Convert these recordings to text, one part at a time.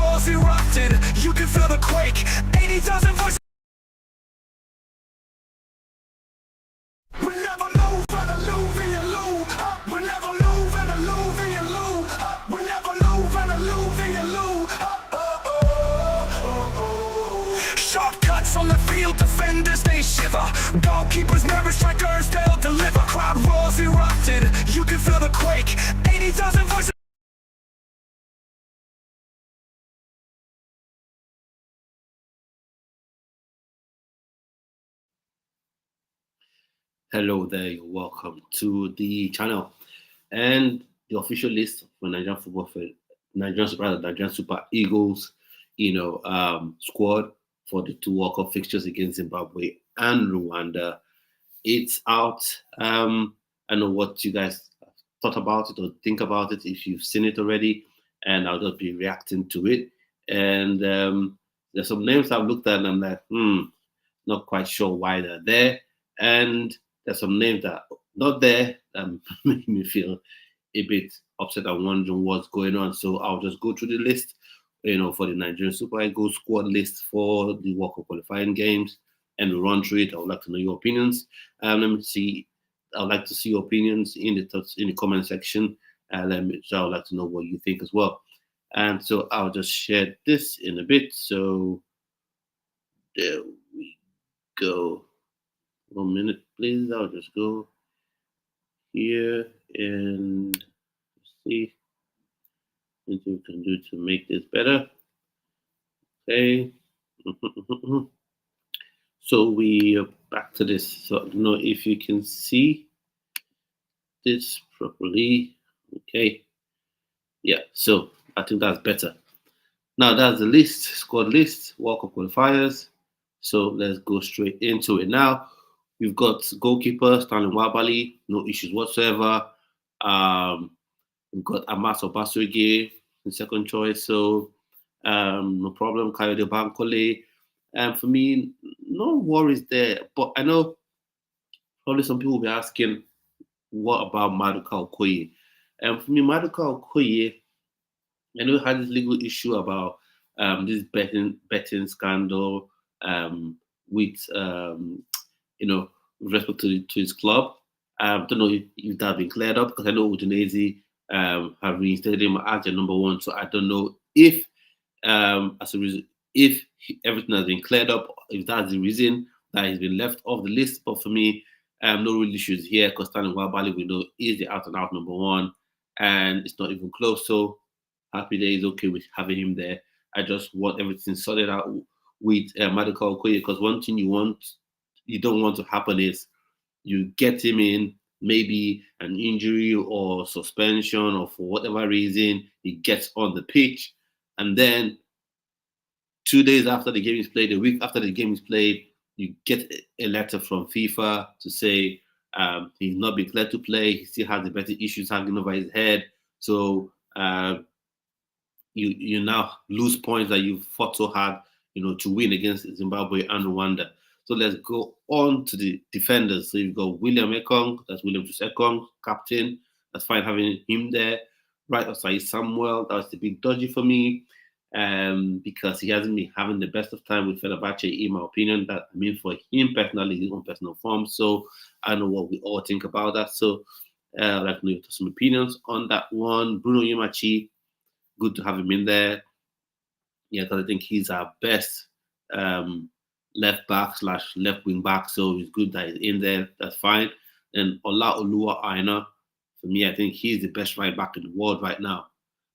walls erupted, you can feel the quake. 80,000 voices. We never lose, and Alluvian Lou. We never lose, and Alluvian Lou. We never lose, and Alluvian Lou. Shortcuts on the field, defenders they shiver. Goalkeepers, nervous strikers, they'll deliver. Crowd roars erupted, you can feel the quake. 80,000 voices. Hello there, you're welcome to the channel and the official list for Nigerian Super Eagles, squad for the two World Cup fixtures against Zimbabwe and Rwanda. It's out. I know what you guys thought about it or think about it if you've seen it already, and I'll just be reacting to it. And there's some names I've looked at and I'm like, not quite sure why they're there. And there's some names that are not there that make me feel a bit upset and wondering what's going on. So I'll just go through the list, for the Nigerian Super Eagles squad list for the World Cup qualifying games, and we'll run through it. I would like to know your opinions. Let me see. I'd like to see your opinions in the comment section. So I would like to know what you think as well. And so I'll just share this in a bit. So there we go. 1 minute, please. I'll just go here and see what we can do to make this better. Okay. So we are back to this. So I don't know if you can see this properly. Okay. Yeah, so I think that's better. Now that's the list, squad list, World Cup qualifiers. So let's go straight into it now. We've got goalkeeper Stanley Wabali, no issues whatsoever. We've got Amas Obasogie in second choice, so no problem. Kayode Bankole. For me, no worries there. But I know probably some people will be asking, what about Maduka Okoye? And for me, Maduka Okoye, I know he had this legal issue about this betting scandal with with respect to his club. I don't know if that's been cleared up, because I know Udinese have reinstated him as their number one. So I don't know if as a reason, if everything has been cleared up, if that's the reason that he's been left off the list. But for me, no real issues here, because Stanley Wabali, we know, is the out and out number one, and it's not even close. So happy days, okay with having him there. I just want everything sorted out with Maduka Okoye, because one thing you don't want to happen is you get him in, maybe an injury or suspension, or for whatever reason he gets on the pitch, and then 2 days after the game is played, a week after the game is played, you get a letter from FIFA to say he's not been cleared to play. He still has the betting issues hanging over his head. So you now lose points that you fought so hard, to win against Zimbabwe and Rwanda. So let's go on to the defenders. So you've got William Ekong, that's William Ekong, captain. That's fine having him there. Right outside Samuel, that's a bit dodgy for me, because he hasn't been having the best of time with Fenerbahce, in my opinion. That for him personally, his own personal form. So I know what we all think about that. So I'd like to know some opinions on that one. Bruno Yumachi, good to have him in there. Yeah, because I think he's our best left back / left wing back. So it's good that he's in there. That's fine. And Olaoluwa Aina, for me, I think he's the best right back in the world right now.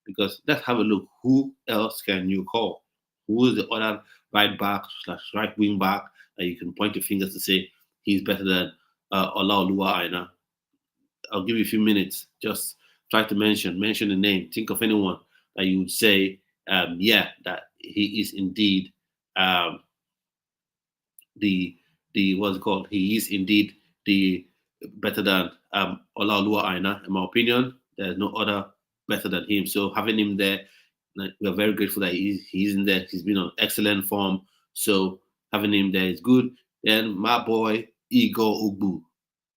Because let's have a look. Who else can you call? Who is the other right back / right wing back that you can point your fingers to say he's better than Olaoluwa Aina? I'll give you a few minutes. Just try to mention the name. Think of anyone that you would say, that he is indeed the what's it called? He is indeed the better than Olaoluwa Aina, in my opinion. There's no other better than him. So having him there, we're very grateful that he's in there. He's been on excellent form. So having him there is good. Then my boy Igor Ugbu,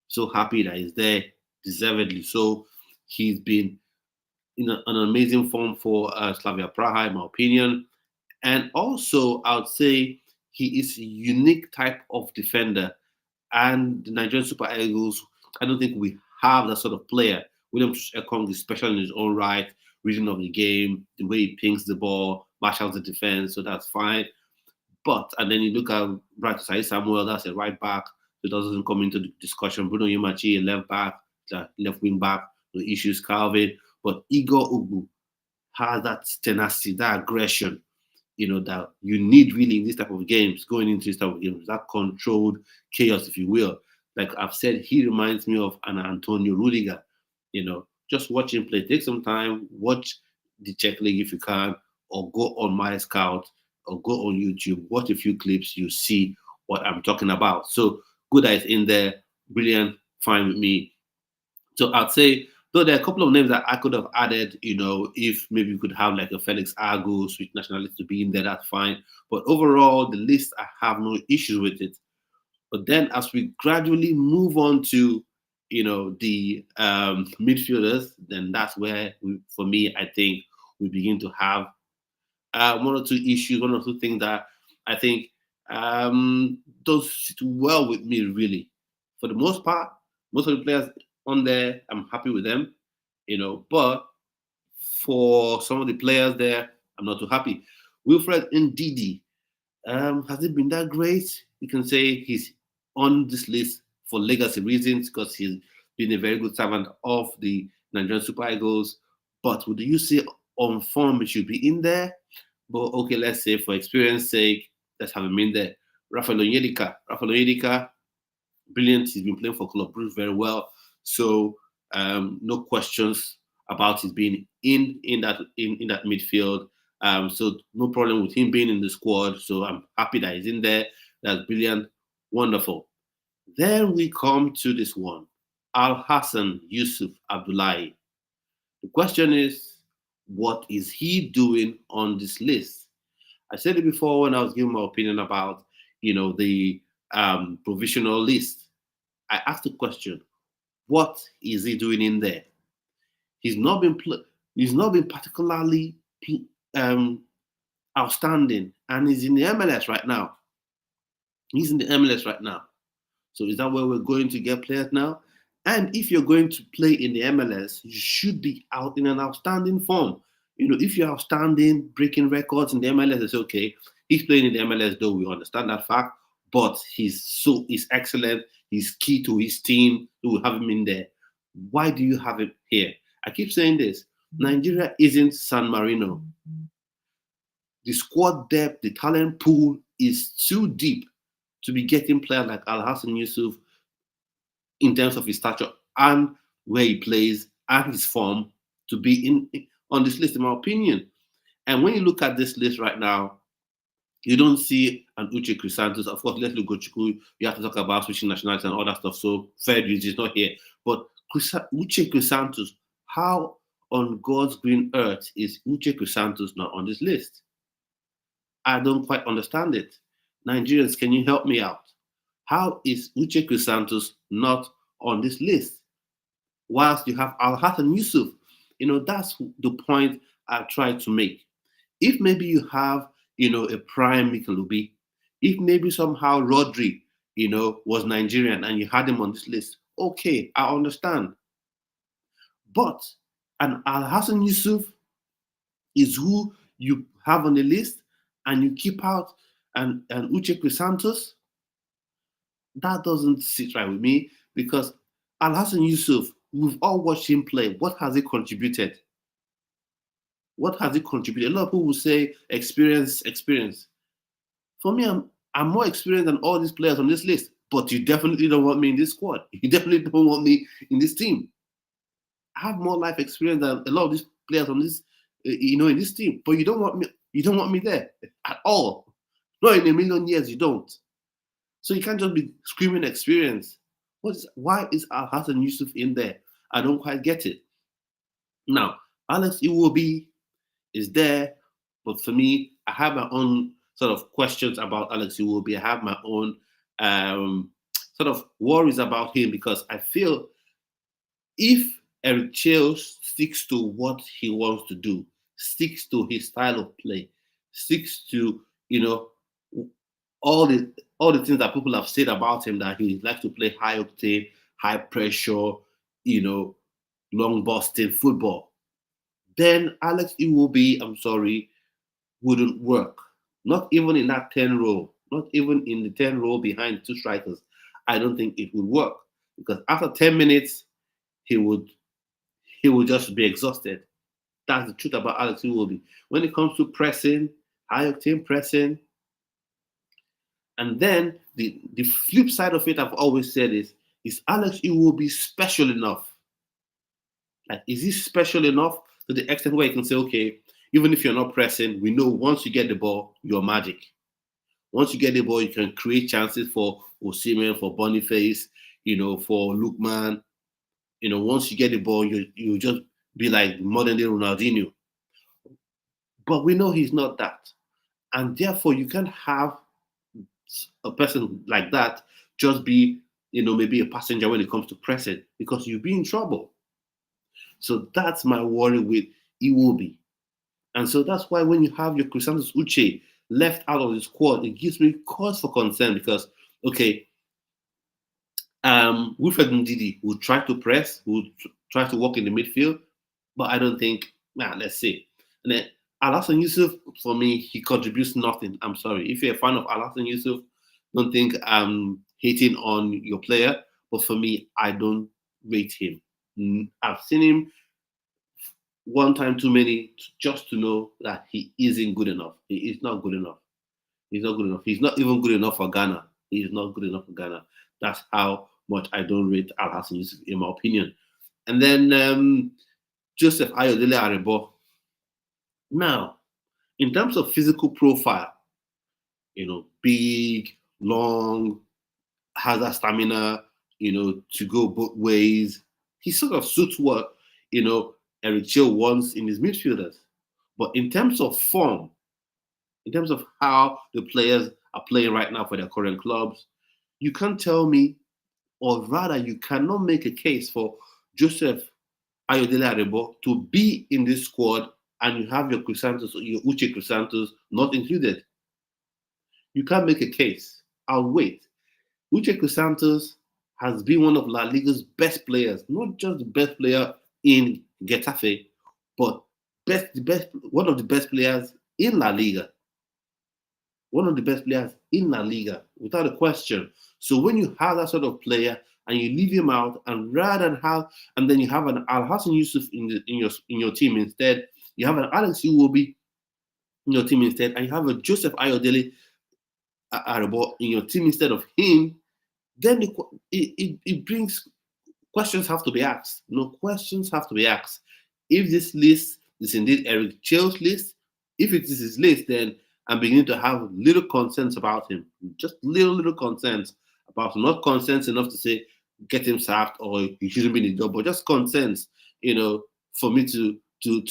so happy that he's there, deservedly so. He's been in an amazing form for Slavia Praha, in my opinion. And also, I would say he is a unique type of defender. And the Nigerian Super Eagles, I don't think we have that sort of player. William Ekong is special in his own right, reading of the game, the way he pings the ball, marshals the defense, so that's fine. But, and then you look at Bright Said Samuel, that's a right back, so doesn't come into the discussion. Bruno Yimachi, a left back, left wing back, no issues, Calvin. But Igor Ugbu has that tenacity, that aggression, that you need really in this type of games, going into this type of games, that controlled chaos, if you will. Like I've said, he reminds me of an Antonio Rudiger. Just watch him play. Take some time, watch the Czech League if you can, or go on My Scout, or go on YouTube, watch a few clips, you see what I'm talking about. So good that it's in there, brilliant, fine with me. So I'd say, though there are a couple of names that I could have added, if maybe we could have like a Felix Agu, switch nationality to be in there, that's fine. But overall, the list, I have no issues with it. But then as we gradually move on to, the midfielders, then that's where, for me, I think we begin to have one or two issues, one or two things that I think don't sit well with me, really. For the most part, most of the players on there, I'm happy with them, but for some of the players there, I'm not too happy. Wilfred Ndidi, has it been that great? You can say he's on this list for legacy reasons because he's been a very good servant of the Nigerian Super Eagles. But would you say on form it should be in there? But okay, let's say for experience sake, let's have him in there. Rafael Onyedika, brilliant. He's been playing for Club Brugge very well. So no questions about his being in that midfield. So no problem with him being in the squad. So I'm happy that he's in there. That's brilliant, wonderful. Then we come to this one, Al Hassan Yusuf Abdullahi. The question is, what is he doing on this list? I said it before when I was giving my opinion about, the provisional list. I asked the question, what is he doing in there? He's not been particularly outstanding, and he's in the MLS right now. So is that where we're going to get players now? And if you're going to play in the MLS, you should be out in an outstanding form. If you're outstanding, breaking records in the MLS, it's okay. He's playing in the MLS, though, we understand that fact. But he's excellent. He's key to his team. So we have him in there. Why do you have him here? I keep saying this. Nigeria isn't San Marino. The squad depth, the talent pool is too deep to be getting players like Al Hassan Yusuf in terms of his stature and where he plays and his form to be on this list, in my opinion. And when you look at this list right now, you don't see an Uche Chrisantus. Of course, let's look at Chukwu. You have to talk about switching nationality and all that stuff. So fair dues is not here. But Uche Chrisantus, how on God's green earth is Uche Chrisantus not on this list? I don't quite understand it. Nigerians, can you help me out? How is Uche Chrisantus not on this list? Whilst you have Al Hassan Yusuf, that's the point I tried to make. If maybe you have, a prime Mikalubi, if maybe somehow Rodri, was Nigerian and you had him on this list, okay, I understand. But an Al Hassan Yusuf is who you have on the list and you keep out and Uche Chrisantus, that doesn't sit right with me because Al Hassan Yusuf, we've all watched him play. What has he contributed? What has he contributed? A lot of people will say experience. For me, I'm more experienced than all these players on this list, but you definitely don't want me in this squad. You definitely don't want me in this team. I have more life experience than a lot of these players on this, in this team. But you don't want me. You don't want me there at all. Not in a million years, you don't. So you can't just be screaming experience. Why is Al Hassan Yusuf in there? I don't quite get it. Now, Alex Iwobi is there, but for me, I have my own sort of questions about Alex Iwobi. I have my own sort of worries about him because I feel if Eric Chelle sticks to what he wants to do, sticks to his style of play, sticks to, you know, all the all the things that people have said about him, that he likes to play high octane, high pressure, you know, long busting football. Then Alex Iwobi, I'm sorry, wouldn't work. Not even in that 10 role, not even in the 10 role behind two strikers. I don't think it would work, because after 10 minutes, he would he would just be exhausted. That's the truth about Alex Iwobi. When it comes to pressing, high octane pressing, and then the flip side of it, I've always said is Alex Iwobi special enough? Like, is he special enough to the extent where you can say, okay, even if you're not pressing, we know once you get the ball, you're magic. Once you get the ball, you can create chances for Osimhen, for Boniface, for Lookman. Once you get the ball, you just be like modern day Ronaldinho. But we know he's not that. And therefore, you can't have a person like that just be, maybe a passenger when it comes to pressing, because you'll be in trouble. So that's my worry with Iwobi. And so that's why when you have your Chrisantus Uche left out of the squad, it gives me cause for concern, because, okay, Wilfred Ndidi will try to press, will try to work in the midfield, but I don't think, let's see. And then Alhassan Yusuf, for me, he contributes nothing. I'm sorry. If you're a fan of Alhassan Yusuf, don't think I'm hating on your player, but for me, I don't rate him. I've seen him one time too many just to know that he isn't good enough. He is not good enough. He's not good enough. He's not even good enough for Ghana. He is not good enough for Ghana. That's how much I don't rate Alhassan Yusuf, in my opinion. And then Joseph Ayodele Arebo. Now, in terms of physical profile, big, long, has that stamina, to go both ways. He sort of suits what, Eric Chelle wants in his midfielders. But in terms of form, in terms of how the players are playing right now for their current clubs, you can't tell me, or rather, you cannot make a case for Joseph Ayodele Arebo to be in this squad and you have your Uche Chrisantus not included. You can't make a case. I'll wait. Uche Chrisantus has been one of La Liga's best players, not just the best player in Getafe, but one of the best players in La Liga. One of the best players in La Liga, without a question. So when you have that sort of player and you leave him out, and then you have an Alhassan Yusuf in your team instead, you have an Alex Iwobi in your team instead, and you have a Joseph Ayodele Arebo in your team instead of him, then it brings questions have to be asked. Questions have to be asked. If this list is indeed Eric Chelle's list, if it is his list, then I'm beginning to have little concerns about him. Just little concerns about him. Not concerns enough to say get him sacked or he shouldn't be in the job, but just concerns, for me to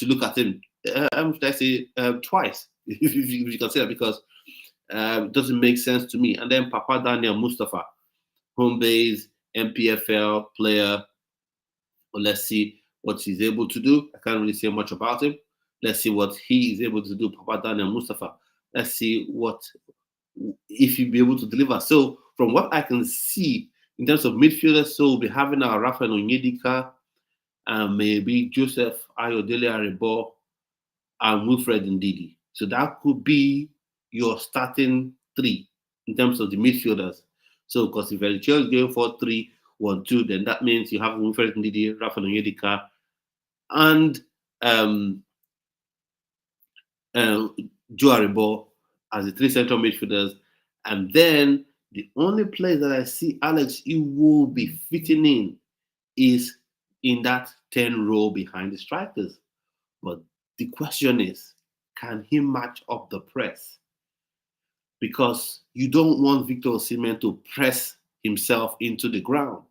look at him. Should I say twice, if you can say that, because it doesn't make sense to me. And then Papa Daniel Mustafa, home base, MPFL player. Well, let's see what he's able to do. I can't really say much about him. Let's see what he is able to do, Papa Daniel Mustafa. Let's see if he'll be able to deliver. So from what I can see in terms of midfielders, so we'll be having our Rafael Onyedika, maybe Joseph Ayodele Arebo, and Wilfred Ndidi. So that could be your starting three in terms of the midfielders. So because if Eric Chelle is going 4-3-1-2, then that means you have Wilfred Ndidi, Rafael Onyedika, and Joe Arebo as the three central midfielders. And then the only place that I see Alex Iwobi fitting in is in that 10 role behind the strikers. But the question is, can he match up the press? Because you don't want Victor Osimhen to press himself into the ground.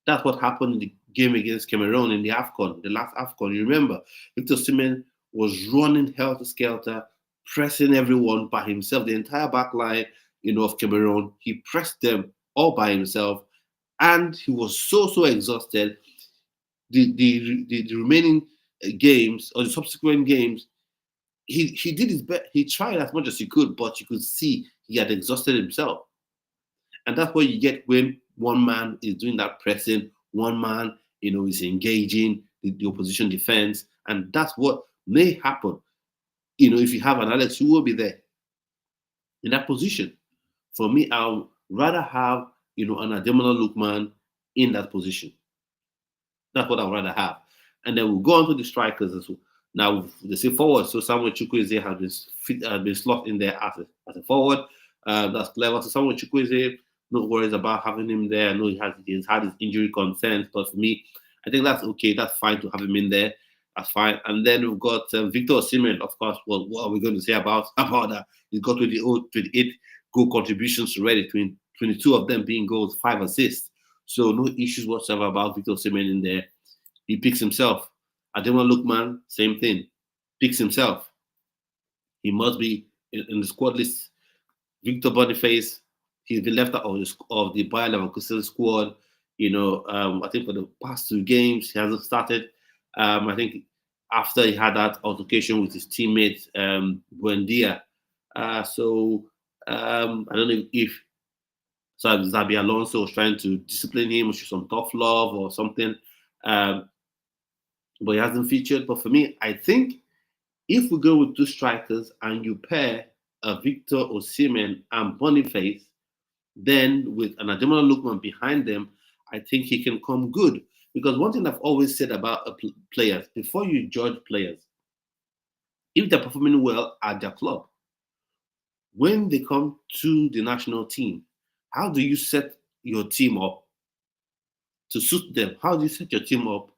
That's what happened in the game against Cameroon in the AFCON, the last AFCON. You remember, Victor Osimhen was running helter-skelter, pressing everyone by himself, the entire back line, of Cameroon. He pressed them all by himself, and he was so exhausted. the remaining games or the subsequent games, he did his best. He tried as much as he could, but you could see he had exhausted himself. And that's what you get when one man is doing that pressing, one man, is engaging the opposition defense. And that's what may happen, if you have an Alex who will be there in that position. For me, I would rather have, an Ademola Lookman in that position. That's what I'd rather have. And then we'll go on to the strikers as well. Now, they say forward, so Samuel Chukwueze has been slot in there as a forward. That's clever. So Samuel Chukwueze, no worries about having him there. I know he's had his injury concerns, but for me, I think that's okay. That's fine to have him in there. That's fine. And then we've got Victor Osimhen, of course. Well, what are we going to say about that? He's got 28 goal contributions already, 22 of them being goals, 5 assists. So no issues whatsoever about Victor Osimhen in there. He picks himself. Ademola Lookman, same thing. Picks himself. He must be in the squad list. Victor Boniface, he's been left out of the Bayer Leverkusen squad. I think for the past 2 games, he hasn't started. I think after he had that altercation with his teammate, Buendia. I don't know if Xabi Alonso was trying to discipline him or show some tough love or something. But he hasn't featured. But for me, I think if we go with 2 strikers and you pair Victor Osimhen and Boniface, then with an Ademola Lookman behind them, I think he can come good. Because one thing I've always said about players, before you judge players, if they're performing well at their club, when they come to the national team, how do you set your team up to suit them? How do you set your team up,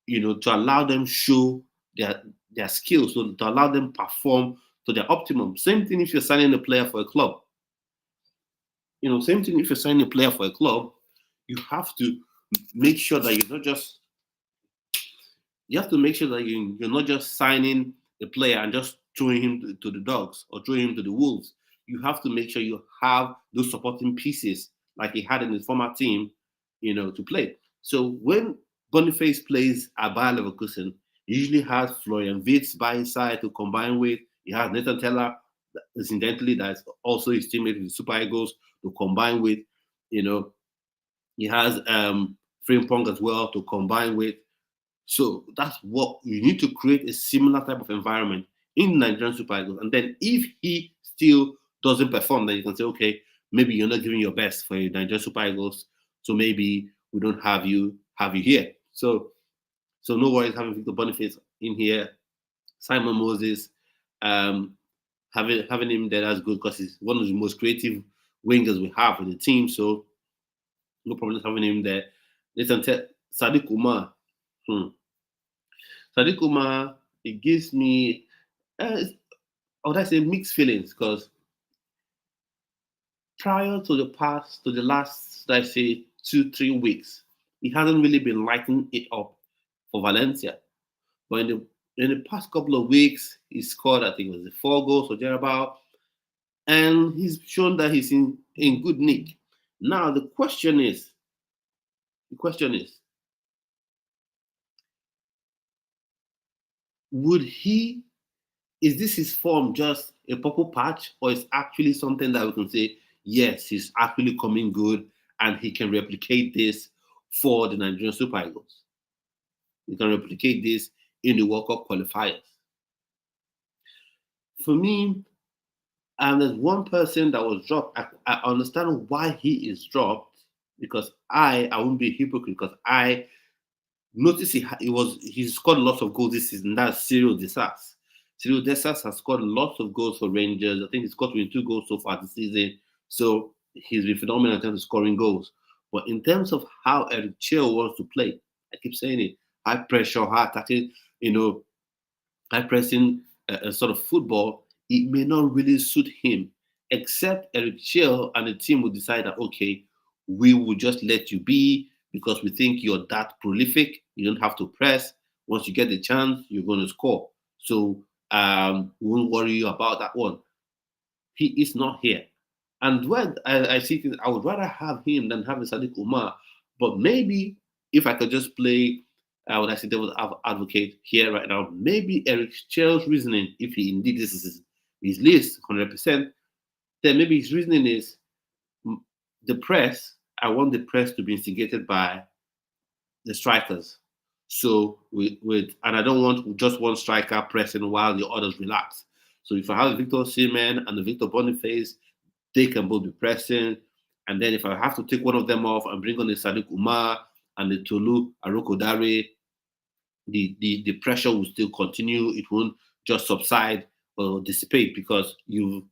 to allow them show their skills, so to allow them perform to their optimum? Same thing if you're signing a player for a club. Same thing if you're signing a player for a club, you have to make sure that you're not just signing a player and just throwing him to the dogs or throwing him to the wolves. You have to make sure you have those supporting pieces like he had in his former team, to play. So when Boniface plays at Bayer Leverkusen, he usually has Florian Wirtz by his side to combine with. He has Nathan Teller, incidentally, that's also his teammate in the Super Eagles, to combine with. He has Frimpong as well to combine with. So that's what you need to create, a similar type of environment in Nigerian Super Eagles. And then if he still doesn't perform, then you can say, okay, maybe you're not giving your best for your Nigerian Super Eagles, so maybe we don't have you here. So no worries having Victor Boniface in here. Simon Moses, having him there, that's good because he's one of the most creative wingers we have in the team. So no problem having him there. Sadiq Umar. Sadiq Umar, it gives me, mixed feelings because prior to the last, 2-3 weeks, he hasn't really been lighting it up for Valencia. But in the past couple of weeks, he scored, I think it was 4 goals or thereabout, and he's shown that he's in good nick. Now the question is, is this his form just a purple patch, or is actually something that we can say, yes, he's actually coming good and he can replicate this for the Nigerian Super Eagles? He can replicate this in the World Cup qualifiers. For me, and there's one person that was dropped. I understand why he is dropped, because I won't be a hypocrite, because I noticed he scored lots of goals this season. That's Cyriel Dessers. Cyriel Dessers has scored lots of goals for Rangers. I think he's scored 22 goals so far this season. So he's been phenomenal in terms of scoring goals. But in terms of how Eric Chelle wants to play, I keep saying it, high pressure, high attacking, high pressing sort of football, it may not really suit him, except Eric Chelle and the team will decide that, okay, we will just let you be because we think you're that prolific. You don't have to press. Once you get the chance, you're going to score. So we won't worry you about that one. He is not here. And when I see things, I would rather have him than having Sadiq Umar. But maybe if I could just play would I say devil's advocate here right now, maybe Eric Chelle's reasoning, if he indeed this is his list 100%, then maybe his reasoning is the press. I want the press to be instigated by the strikers. So and I don't want just one striker pressing while the others relax. So if I have Victor Osimhen and the Victor Boniface, they can both be pressing. And then if I have to take one of them off and bring on the Sadiq Umar and the Tolu Arokodare, the pressure will still continue. It won't just subside or dissipate because you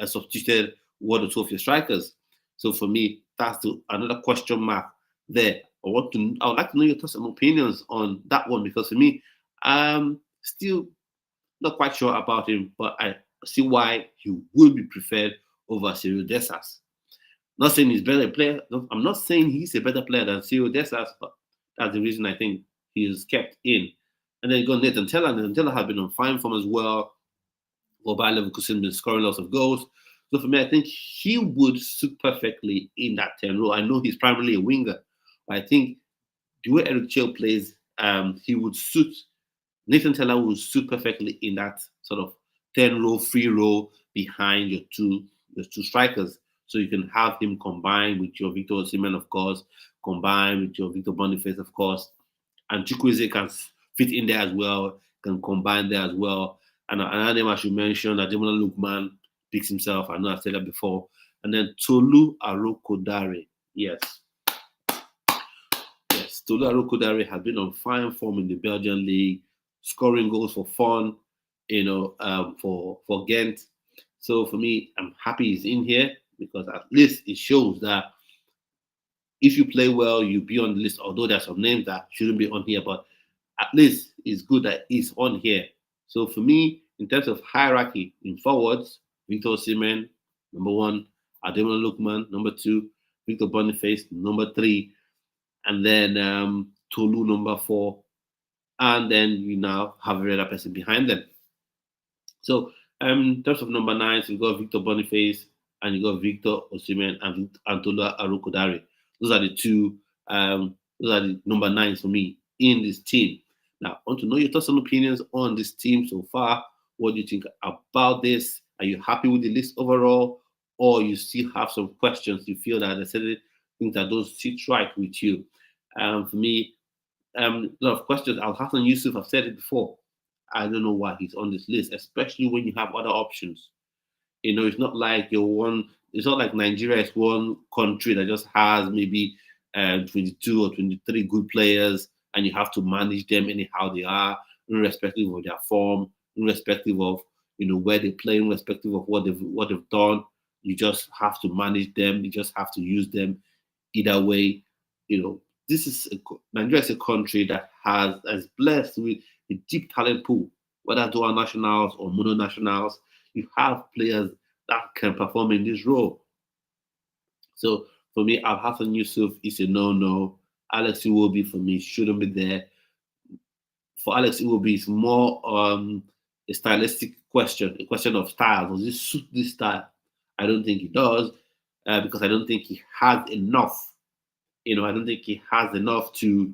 substituted one or two of your strikers. So for me, that's another question mark there. I would like to know your thoughts and opinions on that one, because for me, I'm still not quite sure about him, but I see why he will be preferred over Cyriel Dessers. Not saying he's better player. No, I'm not saying he's a better player than Cyriel Dessers, but that's the reason I think he is kept in. And then you go Nathan Chelle. Nathan Chelle has been on fine form as well. Bayer Leverkusen been scoring lots of goals. So for me, I think he would suit perfectly in that 10 role. I know he's primarily a winger, but I think the way Eric Chelle plays, he would suit, Nathan Chelle would suit perfectly in that sort of 10 role, free role behind your two strikers. So you can have him combined with your Victor Osimhen, of course, combined with your Victor Boniface, of course, and Chukwueze can fit in there as well, can combine there as well. And another name I should mention, Ademola Lookman picks himself. I know I've said that before. And then Tolu Arokodare. Yes, Tolu Arokodare has been on fine form in the Belgian league, scoring goals for fun, for Ghent. So for me, I'm happy he's in here because at least it shows that if you play well, you'll be on the list. Although there's some names that shouldn't be on here, but at least it's good that he's on here. So for me, in terms of hierarchy in forwards, Victor Osimhen, number 1, Ademola Lookman, number 2, Victor Boniface, number 3, and then Tolu, number 4, and then you now have a other person behind them. So in terms of number 9, so you got Victor Boniface and you got Victor Osimhen and Tolu Arokodare. Those are the two. Those are the number 9s for me in this team. Now, I want to know your thoughts and opinions on this team so far. What do you think about this? Are you happy with the list overall, or you still have some questions? You feel that there's certain things that don't sit right with you? For me, a lot of questions. Al Hassan Yusuf, I've said it before. I don't know why he's on this list, especially when you have other options. It's not like it's not like Nigeria is one country that just has maybe 22 or 23 good players, and you have to manage them anyhow they are, irrespective of their form, irrespective of where they play, irrespective of what they've done. You just have to manage them. You just have to use them. Either way, Nigeria is a country that is blessed with a deep talent pool, whether dual nationals or mono nationals. You have players that can perform in this role. So for me, Al Hassan Yusuf is a no-no. Alex Iwobi for me shouldn't be there. For Alex Iwobi, it's more a stylistic question, a question of style. Does this suit this style? I don't think he does, because I don't think he has enough. I don't think he has enough to,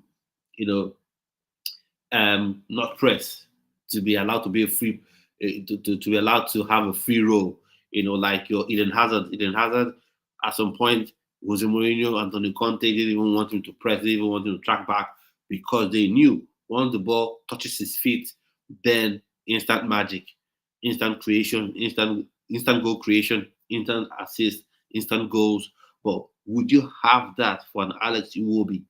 not press, to be allowed to be a free, to be allowed to have a free role. Like your Eden Hazard. Eden Hazard, at some point, Jose Mourinho, Antonio Conte didn't even want him to press, they didn't even want him to track back, because they knew once the ball touches his feet, then instant magic, instant creation, instant goal creation, instant assist, instant goals. But would you have that for an Alex Iwobi?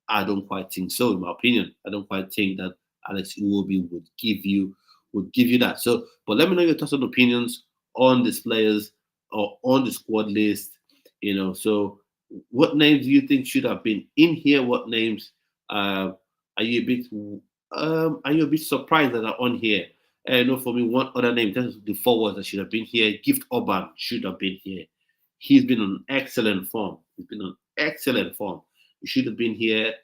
I don't quite think so, in my opinion. I don't quite think that Alex Iwobi would give you that. So, but let me know your thoughts and opinions on these players or on the squad list. So what names do you think should have been in here? What names are you a bit surprised that are on here? For me, one other name, that's the forwards that should have been here. Gift Orban should have been here. He's been on excellent form. He should have been here.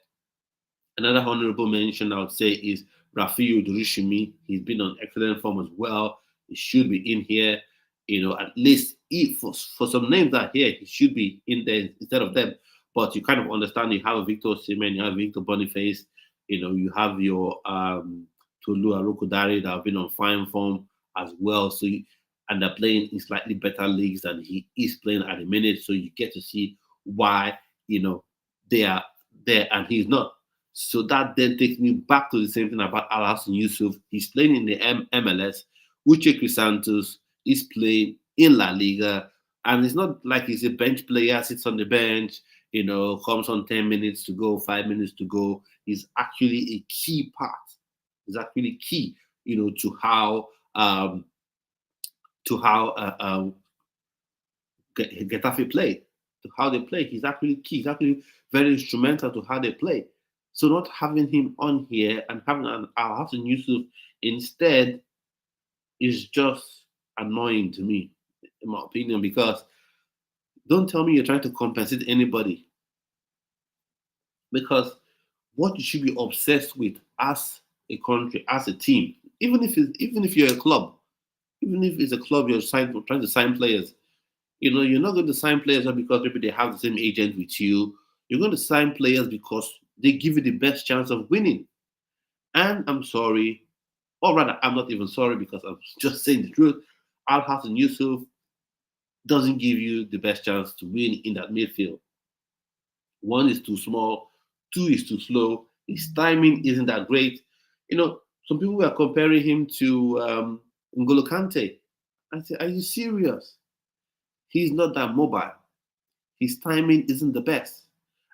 Another honorable mention I would say is Rafiu Durushimi. He's been on excellent form as well. He should be in here. At least for some names that are here, he should be in there instead of them. But you kind of understand, you have Victor Osimhen, you have Victor Boniface, You have your Tolu Arokodare that have been on fine form as well. And they're playing in slightly better leagues than he is playing at the minute. So you get to see why, they are there and he's not. So that then takes me back to the same thing about Alhassan Yusuf. He's playing in the MLS. Uche Chrisantus is playing in La Liga. And it's not like he's a bench player, sits on the bench, comes on 10 minutes to go, 5 minutes to go. He's actually a key part. He's actually key, to how Getafe play, to how they play. He's actually key. He's actually very instrumental to how they play. So not having him on here and having Alhassan Yusuf instead is just annoying to me, in my opinion, because don't tell me you're trying to compensate anybody. Because what you should be obsessed with as a country, as a team, even if you're a club, even if it's a club you're trying to sign players, you're not going to sign players because maybe they have the same agent with you. You're going to sign players because they give you the best chance of winning. And I'm sorry, or rather, I'm not even sorry because I'm just saying the truth. Alhassan Yusuf doesn't give you the best chance to win in that midfield. One is too small, two is too slow. His timing isn't that great. Some people were comparing him to N'Golo Kante. I said, are you serious? He's not that mobile. His timing isn't the best.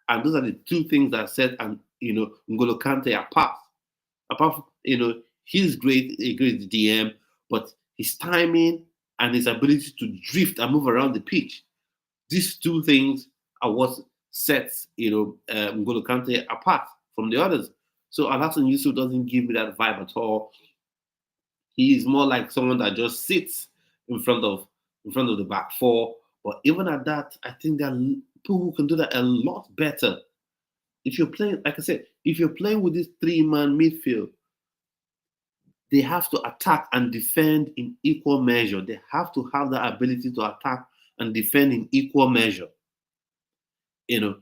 And those are the two things that set N'Golo Kante apart. Apart from, he's a great DM, but his timing and his ability to drift and move around the pitch, these two things are what sets N'Golo Kante apart from the others. So Alhassan Yusuf doesn't give me that vibe at all. He is more like someone that just sits in front of the back four. But even at that, I think there are people who can do that a lot better. If you're playing, like I said, if you're playing with this 3-man midfield, they have to attack and defend in equal measure. They have to have the ability to attack and defend in equal measure. You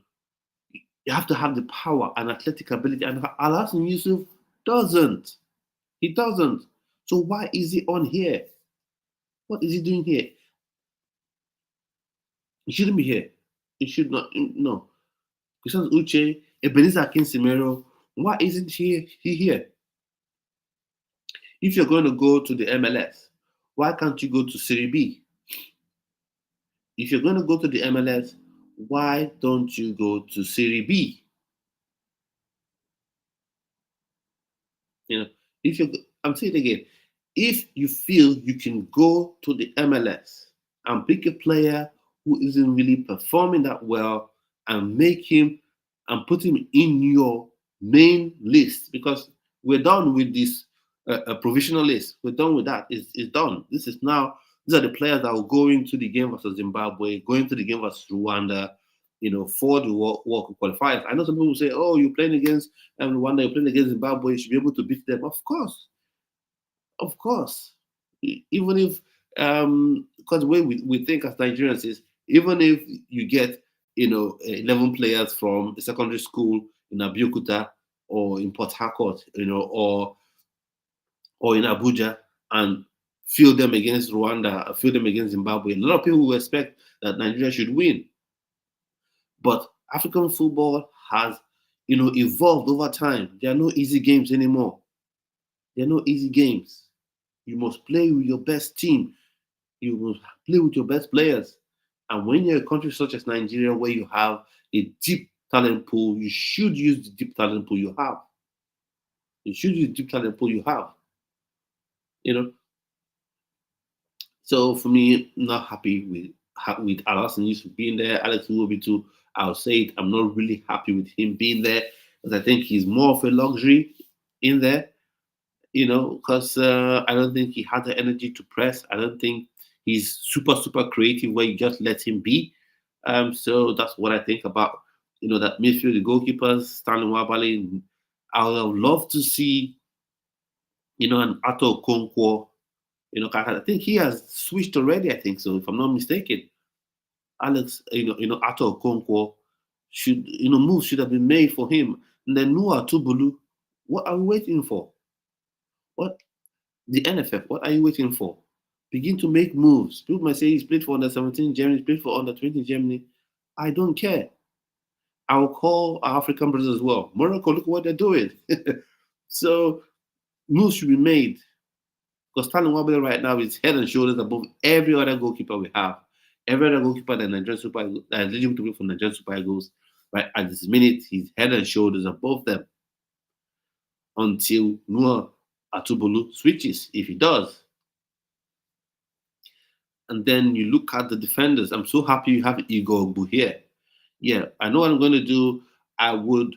have to have the power and athletic ability. And Alhassan Yusuf doesn't. He doesn't. So why is he on here? What is he doing here? He shouldn't be here. He should not. No. Chrisantus Uche, Ebenezer Akinsimero, why isn't he here? If you're going to go to the MLS, why can't you go to Serie B? If you're going to go to the MLS, why don't you go to Serie B? I'm saying it again, if you feel you can go to the MLS and pick a player who isn't really performing that well and make him and put him in your main list, because we're done with this provisional list. We're done with that. It's done. These are the players that will go into the game versus Zimbabwe, go into the game versus Rwanda, for the World Cup qualifiers. I know some people say, oh, you're playing against Rwanda, you're playing against Zimbabwe, you should be able to beat them. Of course. Even if, because the way we think as Nigerians is, even if you get, 11 players from a secondary school in Abeokuta or in Port Harcourt, or in Abuja, and field them against Rwanda, field them against Zimbabwe, a lot of people will expect that Nigeria should win. But African football has, evolved over time. There are no easy games anymore. There are no easy games. You must play with your best team. You must play with your best players. And when you're a country such as Nigeria, where you have a deep talent pool, you should use the deep talent pool you have. So for me, not happy with Alhassan Yusuf being there. Alex Iwobi too. I'll say it. I'm not really happy with him being there because I think he's more of a luxury in there. Because I don't think he had the energy to press. I don't think he's super creative where you just let him be. So that's what I think about, that midfield, the goalkeepers, Stanley Nwabali. I would love to see, an Ato Okonkwo. I think he has switched already. I think so, if I'm not mistaken. Alex, Ato Okonkwo moves should have been made for him. And then Noah Tubulu, What are we waiting for? What the NFF? What are you waiting for? Begin to make moves. People might say he's played for under 17 Germany, he's played for under 20 Germany. I don't care. I will call our African brothers as well. Morocco, look what they're doing. So moves should be made. Because Stanley Wabele right now is head and shoulders above every other goalkeeper we have. Every other goalkeeper that Nigerian Super Eagles that is eligible to play for Nigerian Super Eagles, right at this minute, he's head and shoulders above them until Noah Atubolu switches, if he does. And then you look at the defenders. I'm so happy you have Igor Ogbu here. Yeah, I know what I'm going to do. I would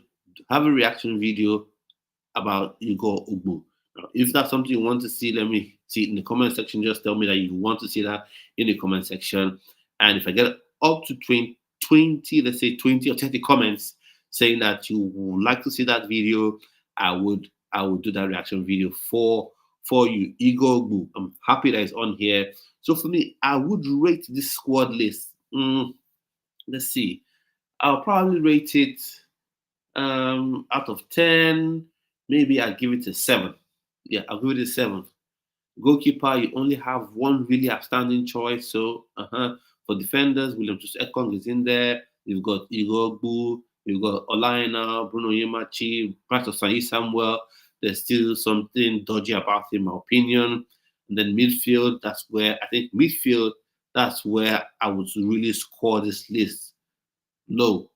have a reaction video about Igor Ogbu. Now, if that's something you want to see, let me see it in the comment section. Just tell me that you want to see that in the comment section. And if I get up to 20, let's say 20 or 30 comments saying that you would like to see that video, I would do that reaction video for you. Igor Ogbu, I'm happy that it's on here. So for me, I would rate this squad list. Let's see. I'll probably rate it out of 10. Maybe I'll give it a 7. Yeah, I'll give it a 7. Goalkeeper, you only have one really outstanding choice. So for defenders, William Ekong is in there. You've got Igor Ogbu, you've got Olaina, Bruno Yemachi, part of Sahi Samuel. There's still something dodgy about him, in my opinion. And then midfield, that's where I would really score this list low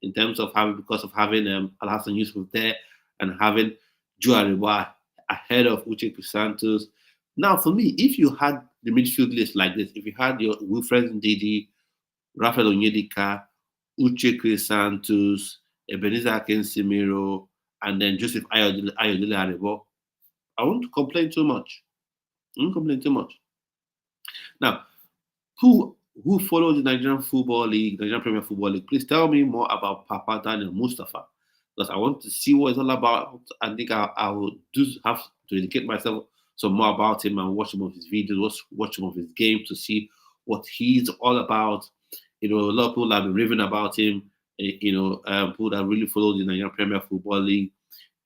in terms of because of having Alhassan Yusuf there and having Juariba ahead of Uche Chrisantus. Now, for me, if you had the midfield list like this, if you had your Wilfred Ndidi, Rafael Onyedika, Uche Chrisantus, Ebenezer Akinsimiro, and then Joseph Ayodele Aribo, I won't complain too much. Now, who follows the Nigerian Football League, Nigerian Premier Football League, please tell me more about Papa Daniel Mustafa, because I want to see what it's all about. I think I will have to educate myself some more about him and watch some of his videos, watch some of his games to see what he's all about. A lot of people have been raving about him. People that really follow the Nigerian Premier Football League.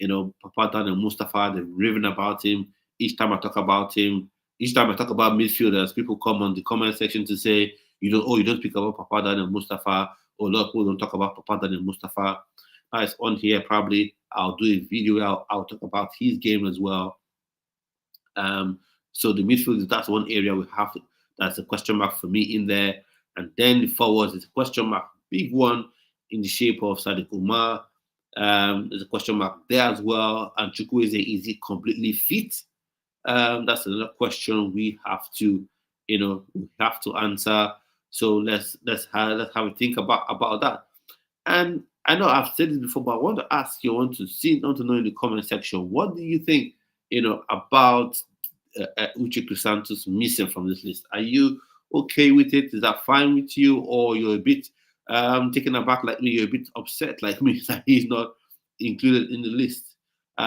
Papa Daniel Mustafa, they're raving about him. Each time I talk about midfielders, people come on the comment section to say, you don't speak about Papa Daniel Mustafa, or a lot of people don't talk about Papa Daniel Mustafa. Now it's on here, probably I'll do a video, I'll talk about his game as well. So the midfield, that's one area that's a question mark for me in there. And then the forwards is a question mark, big one in the shape of Sadiq Umar. There's a question mark there as well. And Chukwueze, is he completely fit? That's another question we have to answer. So let's have a think about that. And I know I've said this before, but I want to ask you, I want to know in the comment section, what do you think, about Uche Chrisantus missing from this list? Are you okay with it? Is that fine with you, or you're a bit taken aback like me? You're a bit upset like me that he's not included in the list?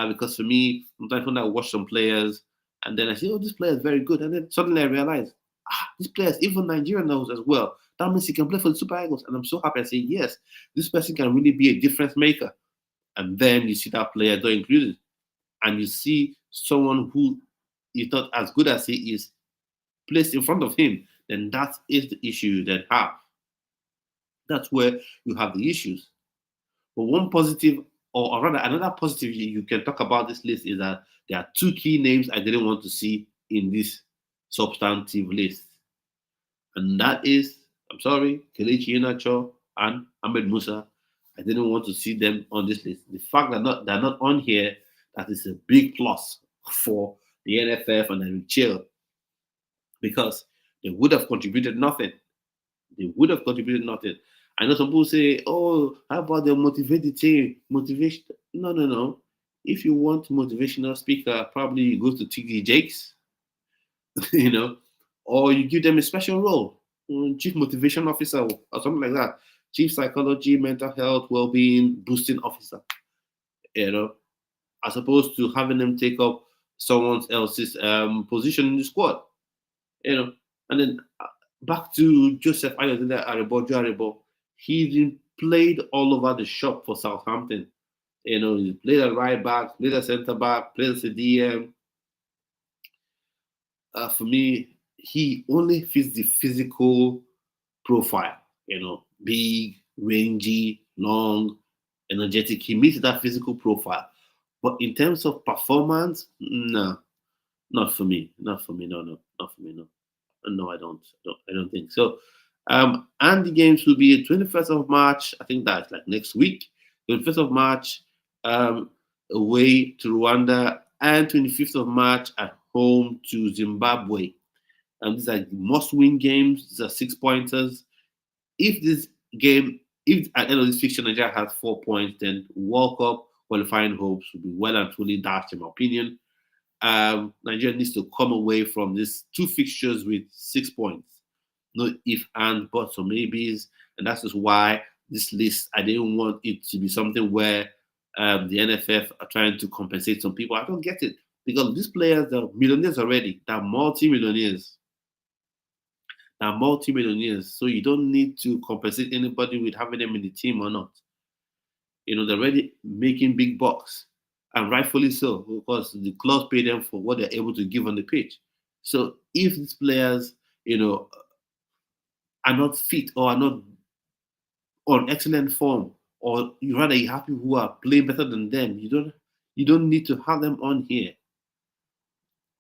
Because for me, sometimes when I watch some players and then I say, oh, this player is very good, and then suddenly I realize, this player is even Nigeria knows as well. That means he can play for the Super Eagles, and I'm so happy. I say, yes, this person can really be a difference maker. And then you see that player not included, and you see someone who is not as good as he is placed in front of him. Then that is the issue that have. That's where you have the issues. But one positive, or rather another positive you can talk about this list is that there are two key names I didn't want to see in this substantive list. And that is, I'm sorry, Kelechi Iheanacho and Ahmed Musa. I didn't want to see them on this list. The fact that they're not on here, that is a big plus for the NFF and Chelle, because they would have contributed nothing. I know some people say, oh, how about they motivate the team? Motivation? No. If you want motivational speaker, probably you go to TD Jakes, or you give them a special role, chief motivation officer or something like that, chief psychology, mental health, well-being, boosting officer, as opposed to having them take up someone else's position in the squad, and then back to Joseph Ayodele Aribo. He's been played all over the shop for Southampton He played at right back, played at centre back, played as a DM. For me, he only fits the physical profile. Big, rangy, long, energetic. He meets that physical profile. But in terms of performance, no, not for me. Not for me. No, no, not for me. No, no, I don't think so. And the games will be 21st of March. I think that's like next week. 21st of March, um, away to Rwanda, and 25th of March at home to Zimbabwe. These are must-win games. These are 6 pointers. If this game, if at the end of this fixture Nigeria has 4 points, then World Cup qualifying hopes will be well and truly dashed, in my opinion. Nigeria needs to come away from these two fixtures with 6 points. No if, and, buts, or maybes. And that's just why this list, I didn't want it to be something where the NFF are trying to compensate some people. I don't get it. Because these players are millionaires already. They're multi-millionaires. They're multi-millionaires. So you don't need to compensate anybody with having them in the team or not. They're already making big bucks. And rightfully so, because the clubs pay them for what they're able to give on the pitch. So if these players, are not fit or are not on excellent form, or you rather you have people who are playing better than them, you don't need to have them on here.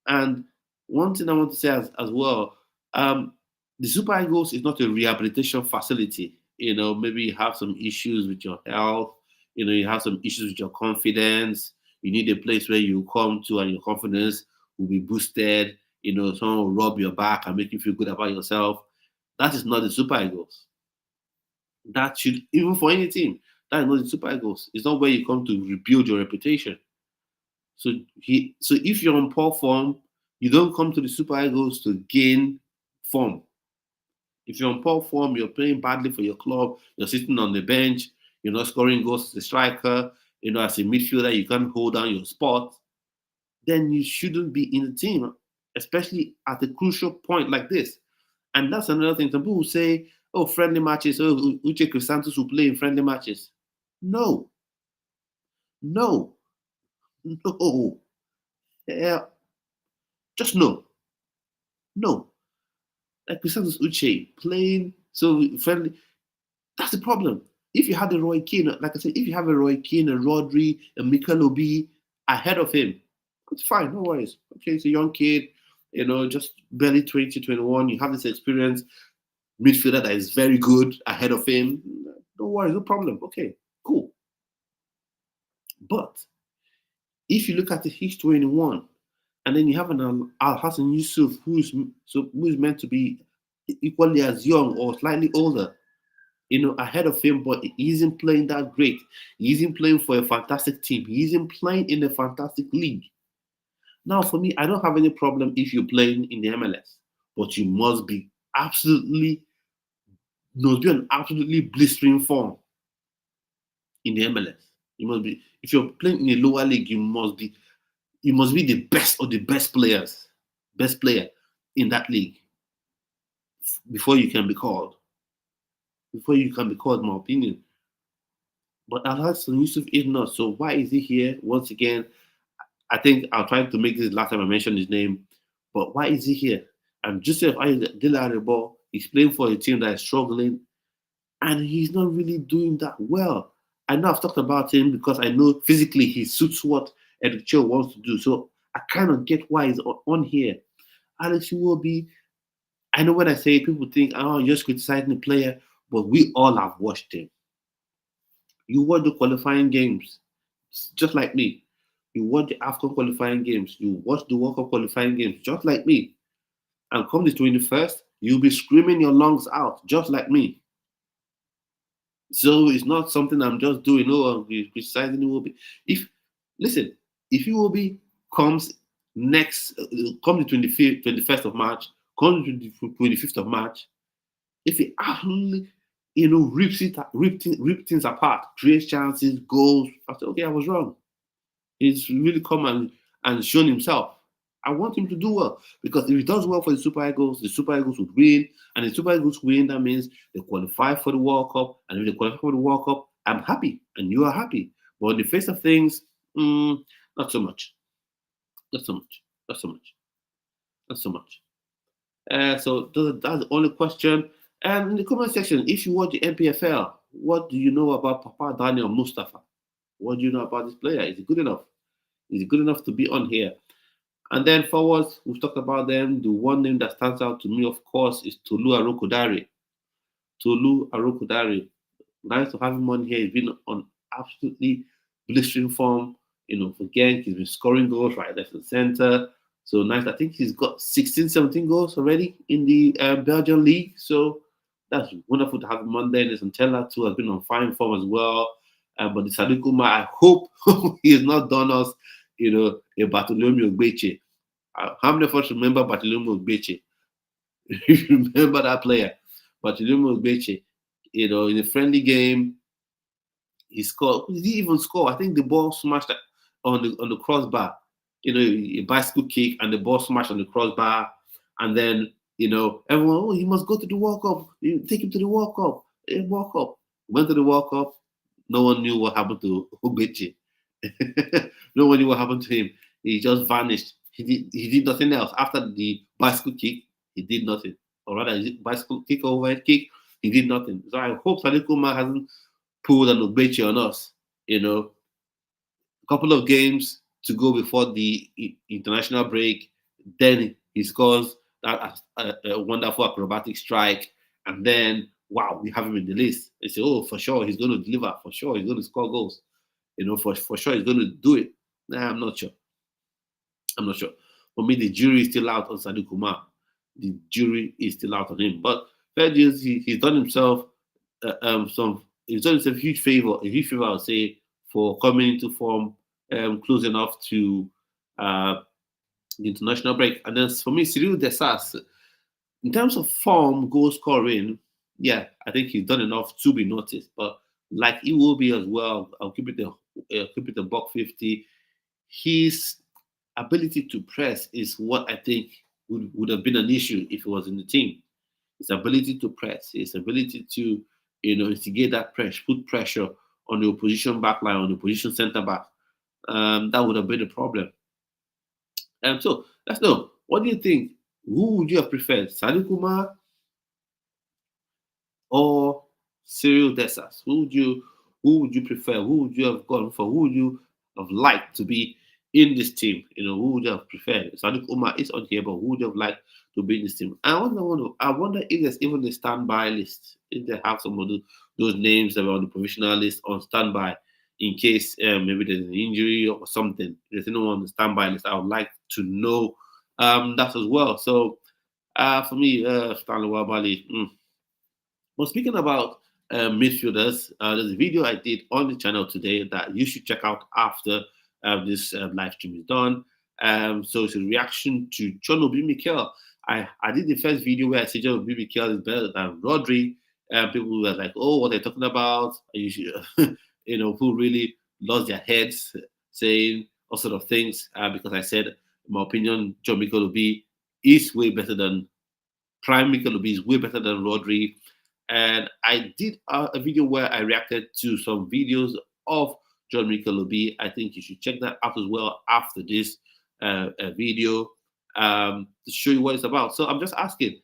And one thing I want to say as well, the Super Eagles is not a rehabilitation facility. Maybe you have some issues with your health, you have some issues with your confidence. You need a place where you come to and your confidence will be boosted. Someone will rub your back and make you feel good about yourself. That is not the Super Eagles. That should, even for any team, that is not the Super Eagles. It's not where you come to rebuild your reputation. So if you're on poor form, you don't come to the Super Eagles to gain form. If you're on poor form, you're playing badly for your club, you're sitting on the bench, you're not scoring goals as a striker, as a midfielder, you can't hold down your spot, then you shouldn't be in the team, especially at a crucial point like this. And that's another thing. Some people will say, oh, friendly matches, oh, Uche Chrisantus will play in friendly matches. No. No. No. Yeah. Just no. No. Like Chrisantus Uche playing so friendly, that's the problem. If you had a Roy Keane, like I said, if you have a Roy Keane, a Rodri, a Mikel Obi ahead of him, it's fine, no worries. Okay, it's a young kid, just barely 20, 21. You have this experience, midfielder that is very good ahead of him. No worries, no problem. Okay, cool. But if you look at the H21, and then you have an Al Hassan Yusuf who's meant to be equally as young or slightly older, ahead of him, but he isn't playing that great. He isn't playing for a fantastic team. He isn't playing in a fantastic league. Now, for me, I don't have any problem if you're playing in the MLS, but you must be an absolutely blistering form in the MLS. You must be, if you're playing in a lower league, you must be the best of the best player in that league before you can be called. In my opinion. But Al-Hassan Yusuf is not. So why is he here? Once again, I think I'll try to make this last time I mentioned his name. But why is he here? And Joseph Dilarebo is playing for a team that is struggling, and he's not really doing that well. I know I've talked about him because I know physically he suits what Eric Chelle wants to do. So I kind of get why he's on here. Alex Iwobi, I know when I say it, people think, oh, you're just criticizing the player, but we all have watched him. You watch the qualifying games, just like me. You watch the AFCON qualifying games. You watch the World Cup qualifying games, just like me. And come the 21st, you'll be screaming your lungs out, just like me. So it's not something I'm just doing. Oh, I'm criticizing Iwobi. If Iwobi comes come the 21st of March, come the 25th of March, if he absolutely, rip things apart, creates chances, goals, I say, okay, I was wrong. He's really come and shown himself. I want him to do well, because if he does well for the Super Eagles would win, and the Super Eagles win, that means they qualify for the World Cup, and if they qualify for the World Cup, I'm happy, and you are happy. But on the face of things, not so much. Not so much. Not so much. Not so much. So that's the only question. And in the comment section, if you watch the NPFL, what do you know about Papa Daniel Mustafa? What do you know about this player? Is he good enough? Is he good enough to be on here? And then forwards, we've talked about them. The one name that stands out to me, of course, is Tolu Arokodare. Tolu Arokodare. Nice to have him on here. He's been on absolutely blistering form. For Genk, he's been scoring goals right, left, and center. So nice. I think he's got 16, 17 goals already in the Belgian league. So that's wonderful to have him on there. And Santella too has been on fine form as well. But the Sadikuma, I hope he has not done us, a Bartholomew Ogbeche. How many of us remember Bartholomew Ogbeche? You remember that player, Bartholomew Ogbeche? In a friendly game, he scored. Did he even score? I think the ball smashed on the crossbar. A bicycle kick and the ball smashed on the crossbar, and then everyone, he must go to the World Cup. You take him to the World Cup. World Cup. Went to the World Cup. No one knew what happened to Ogbeche. No one knew what happened to him. He just vanished. He did nothing else after the bicycle kick. He did nothing, or rather, bicycle kick, overhead kick. He did nothing. So I hope Sadiq Umar hasn't pulled an Ogbeche on us. A couple of games to go before the international break. Then he scores that a wonderful acrobatic strike, and then wow, we have him in the list. They say, oh, for sure he's going to deliver. For sure he's going to score goals. For sure he's going to do it. Nah, I'm not sure. For me, the jury is still out on Sadiq Umar. The jury is still out on him. But fair dues, he's done himself he's done himself a huge favor, I would say, for coming into form close enough to the international break. And then for me, Cyriel Dessers, in terms of form, goal scoring, yeah, I think he's done enough to be noticed. But like he will be as well, I'll keep it a buck 50. His ability to press is what I think would have been an issue if he was in the team. His ability to press, his ability to instigate that pressure, put pressure on the opposition backline, on the opposition centre back. That would have been a problem. So let's know. What do you think? Who would you have preferred, Sadiq Umar or Cyriel Dessers? Who would you prefer? Who would you have gone for? Who would you have liked to be in this team? Who would you have preferred? Sadiq Umar is on here, but who would you have liked to be in this team? I wonder if there's even a standby list. If they have some of those names that were on the provisional list on standby, in case maybe there's an injury or something. If there's anyone on the standby list, I would like to know that as well. So for me, Stanley Wabali. But speaking about midfielders, there's a video I did on the channel today that you should check out after this live stream is done. So it's a reaction to John Obi Mikel. I did the first video where I said John Obi Mikel is better than Rodri. People were like, "Oh, what they're talking about?" Who really lost their heads saying all sort of things because I said, in my opinion, John Mikel Obi is way better than Prime Mikel Obi is way better than Rodri. And I did a video where I reacted to some videos of John Mikel Obi. I think you should check that out as well after this video to show you what it's about. So I'm just asking,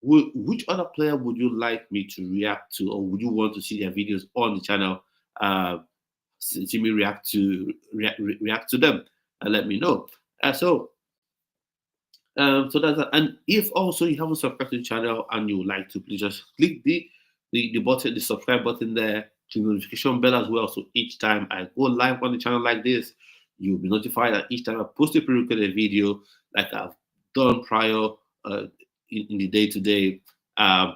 which other player would you like me to react to, or would you want to see their videos on the channel? See me react to them and let me know. So that's that. And if also you haven't subscribed to the channel and you would like to, please just click the button, the subscribe button there, to the notification bell as well. So each time I go live on the channel like this, you'll be notified that each time I post a pre-recorded video like I've done prior in the day-to-day,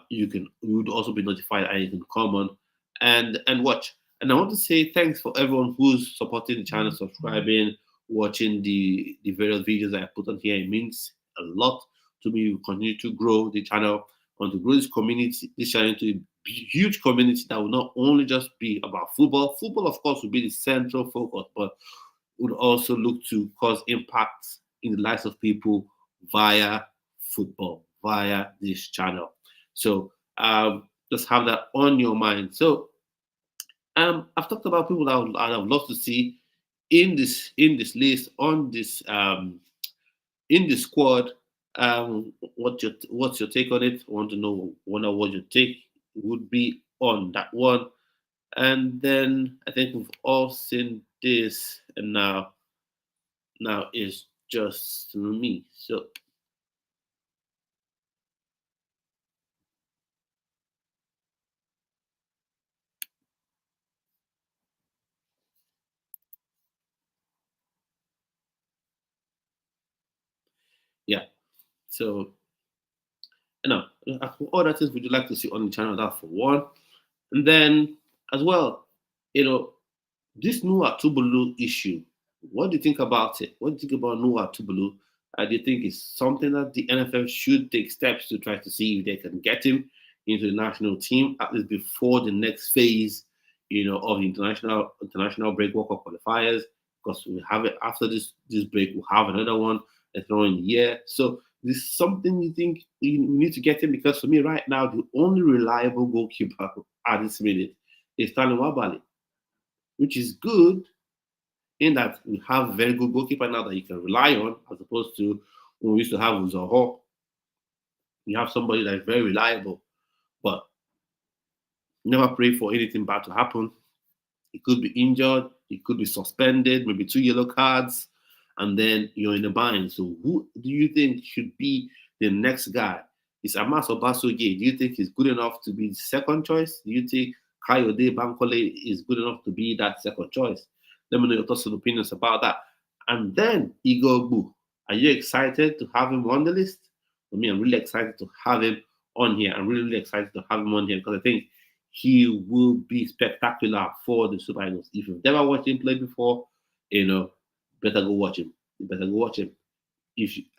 you would also be notified and you can come on and watch. And I want to say thanks for everyone who's supporting the channel, subscribing, watching the various videos I put on here. It means a lot to me. We continue to grow the channel, want to grow this community, this channel into a huge community that will not only just be about football. Football, of course, will be the central focus, but would also look to cause impacts in the lives of people via football, via this channel. So just have that on your mind. So I've talked about people that I'd have loved to see in this list on this in the squad. What's your take on it? I want to know wonder what your take would be on that one. And then I think we've all seen this, and now it's just me. So yeah, so other things would you like to see on the channel? That for one, and then as well, you know, this Noah Tubulu issue. What do you think about it? What do you think about Noah Tubulu? Do you think it's something that the NFL should take steps to try to see if they can get him into the national team at least before the next phase, of the international break World Cup qualifiers? Because we have it after this break, we'll have another one the following year. So this is something you think we need to get him? Because for me right now, the only reliable goalkeeper at this minute is Stanley Wabali, which is good in that we have a very good goalkeeper now that you can rely on, as opposed to when we used to have Uzoho. You have somebody that is very reliable, but never pray for anything bad to happen. He could be injured, he could be suspended, maybe 2 yellow cards, and then you're in a bind. So who do you think should be the next guy? Is Amas Obasoge? Do you think he's good enough to be the second choice? Do you think Kayode Bankole is good enough to be that second choice? Let me know your thoughts and opinions about that. And then Igor Bu. Are you excited to have him on the list? For me, I'm really excited to have him on here. I'm really, really excited to have him on here because I think he will be spectacular for the Super Eagles. If you've never watched him play before, better go watch him. You better go watch him.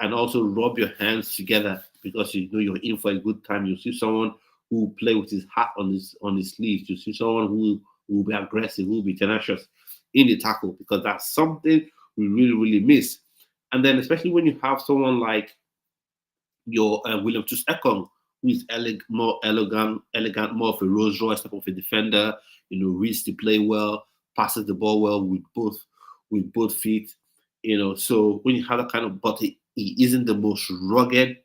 And also rub your hands together because you know you're in for a good time. You see someone who will play with his heart on his sleeves. You see someone who will be aggressive, who will be tenacious in the tackle, because that's something we really, really miss. And then especially when you have someone like your William Ekong, who is more elegant, more of a Rolls Royce type of a defender. Reads to play well, passes the ball well with both feet. So when you have that kind of, but he isn't the most rugged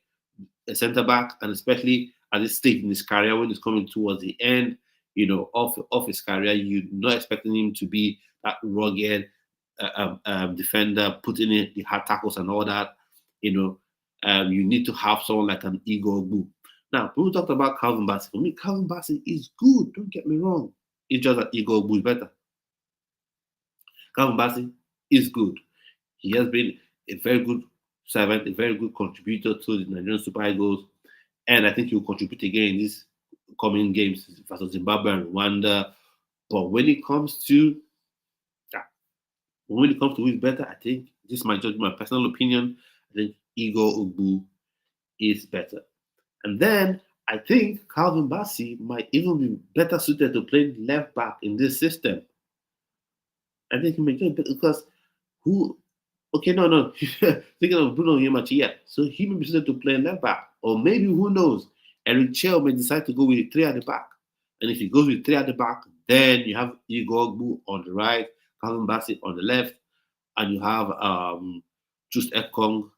centre back, and especially at this stage in his career when he's coming towards the end, of his career, you're not expecting him to be that rugged defender, putting in the hard tackles and all that. You need to have someone like an Igor Bu. Now, people talked about Calvin Bassey. For me, Calvin Bassey is good. Don't get me wrong. It's just that Igor Bu is better. Calvin Bassey is good. He has been a very good servant, a very good contributor to the Nigerian Super Eagles, and I think he will contribute again in these coming games versus Zimbabwe and Rwanda. But when it comes to who is better, I think this might just be my personal opinion. I think Igor Ugbu is better. And then I think Calvin Bassey might even be better suited to play left back in this system. I think he may get better because who? Okay, no. Thinking of Bruno Yemachi, so he may be suited to play left back, or maybe who knows? Eric Chelle may decide to go with 3 at the back, and if he goes with 3 at the back, then you have Igor Ugbu on the right, Calvin Bassey on the left, and you have Just Ekong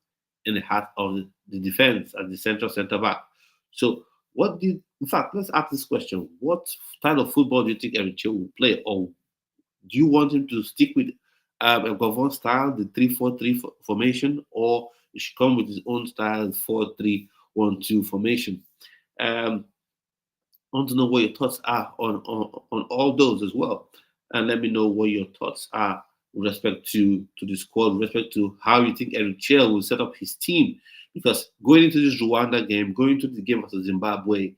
in the heart of the defense as the central centre back. So, in fact, let's ask this question: what style of football do you think Eric Chelle will play, or do you want him to stick with a Gavon style, the 3-4-3 formation, or he should come with his own style, 4-3-1-2 formation? I want to know what your thoughts are on all those as well, and let me know what your thoughts are with respect to the squad, with respect to how you think Eric Chelle will set up his team. Because going into this Rwanda game, going into the game versus Zimbabwe,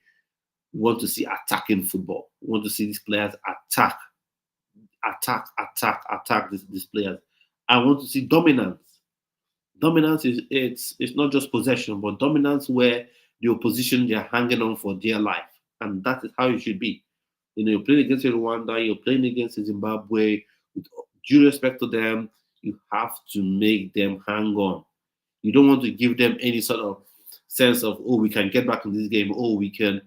we want to see attacking football. We want to see these players attack these players. I want to see dominance. Dominance is it's not just possession, but dominance where the opposition they're hanging on for dear life, and that is how it should be. You're playing against Rwanda, you're playing against Zimbabwe. With due respect to them, you have to make them hang on. You don't want to give them any sort of sense of, oh, we can get back in this game, oh, we can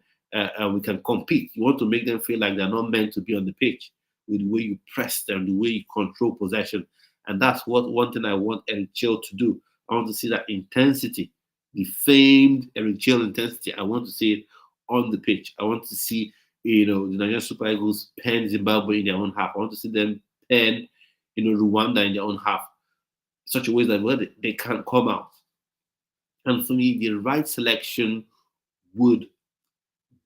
compete. You want to make them feel like they're not meant to be on the pitch. with the way you press them, the way you control possession. And that's what one thing I want Eric Chelle to do. I want to see that intensity, the famed Eric Chelle intensity. I want to see it on the pitch. I want to see, the Nigerian Super Eagles pen Zimbabwe in their own half. I want to see them pen, Rwanda in their own half. Such a way that they can come out. And for me, the right selection would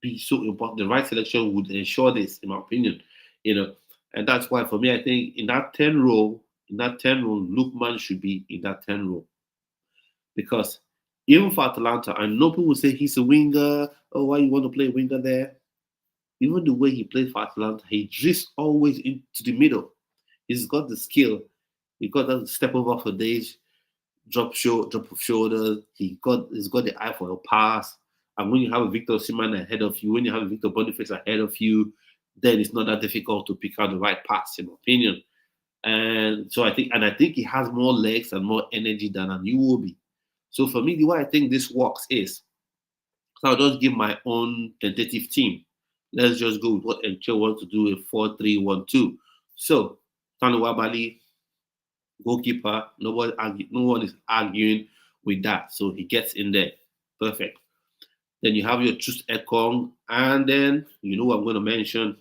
be so important. The right selection would ensure this, in my opinion. And that's why for me, I think in that 10 role, Lookman should be in that 10 role. Because even for Atalanta, I know people will say he's a winger. Oh, why you want to play winger there? Even the way he played for Atalanta, he drifts always into the middle. He's got the skill. He got that step over for days, drop of shoulders. He's got the eye for a pass. And when you have a Victor Osimhen ahead of you, when you have a Victor Boniface ahead of you, then it's not that difficult to pick out the right pass, in my opinion. And so I think he has more legs and more energy than an Iwobi. So for me, the way I think this works is, so I'll just give my own tentative team. Let's just go with what Enche wants to do, a 4-3-1-2. So Stanley Wabali, goalkeeper, no one is arguing with that. So he gets in there. Perfect. Then you have your Trust Ekong, and then you know what I'm going to mention,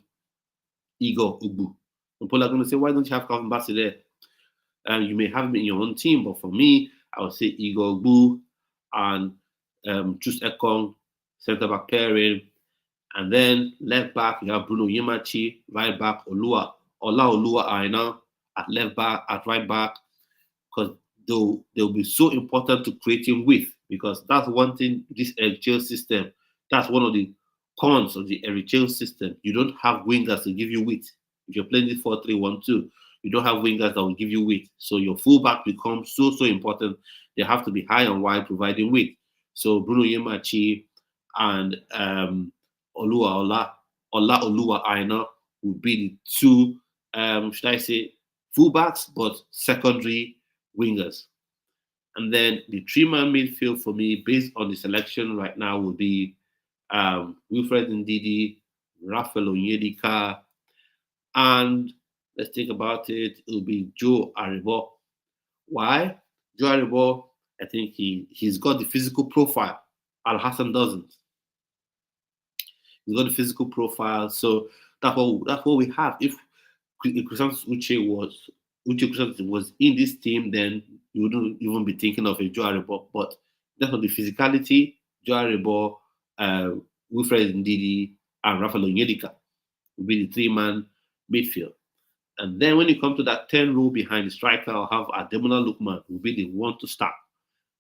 Igor Ugbu. And people are going to say, why don't you have Calvin Bassey there? You may have him in your own team, but for me, I would say Igor Ugbu and Trust Ekong, centre back pairing. And then left back, you have Bruno Yemachi, right back, Ola Olua Aina at left back, at right back, because they'll be so important to creating width, because that's one thing, this Eric system, that's one of the cons of the Eric system. You don't have wingers to give you width. If you're playing the 4-3-1-2, you don't have wingers that will give you width. So your fullback becomes so important. They have to be high and wide, providing width. So Bruno Yemachi and Ola Olua Aina would be the two, should I say, fullbacks, but secondary wingers. And then the three-man midfield for me, based on the selection right now, would be Wilfred Ndidi, Raphael Onyedika, and let's think about it, it will be Joe Aribo. Why? Joe Aribo, I think he's got the physical profile. Al Hassan doesn't. He's got the physical profile, so that's what we have. If Uche Chrisantus was in this team, then you wouldn't even be thinking of a Joe Aribo. But that's not the physicality. Joe Aribo, Wilfred Ndidi, and Raphael Onyedika will be the three-man midfield. And then when you come to that 10 role behind the striker, I'll have Ademola Lookman will be the one to start.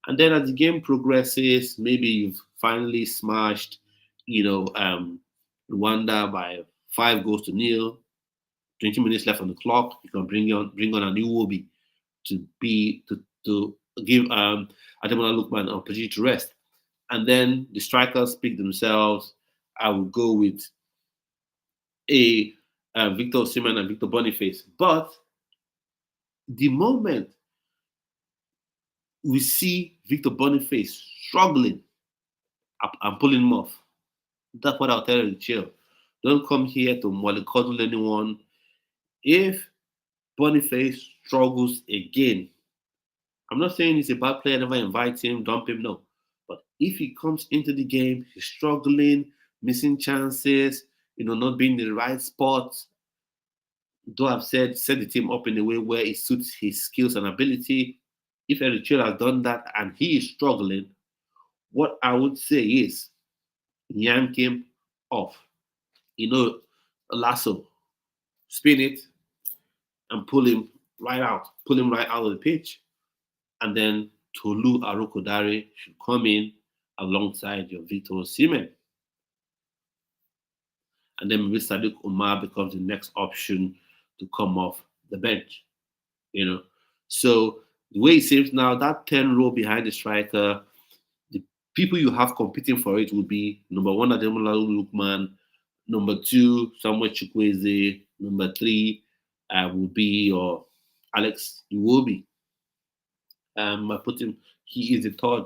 And then as the game progresses, maybe you've finally smashed, Rwanda by 5-0, 20 minutes left on the clock. You can bring on a new Iwobi to give Ademola Lookman an opportunity to rest. And then the strikers pick themselves. I will go with Victor Osimhen and Victor Boniface. But the moment we see Victor Boniface struggling, I'm pulling him off. That's what I'll tell you, Chelle. Don't come here to mollycoddle anyone. If Boniface struggles again, I'm not saying he's a bad player, never invite him, dump him, no. But if he comes into the game, he's struggling, missing chances, not being in the right spot, though I've set the team up in a way where it suits his skills and ability. If Eric Chelle has done that and he is struggling, what I would say is yank him off. Lasso, spin it, and pull him right out of the pitch. And then Tolu Arokodare should come in alongside your Victor Osimhen. And then maybe Sadiq Umar becomes the next option to come off the bench. So the way it seems now, that 10 row behind the striker, the people you have competing for it would be number 1, Ademola Lookman, number 2, Samuel Chukwueze, number 3 would be Alex Iwobi. I put him, he is the third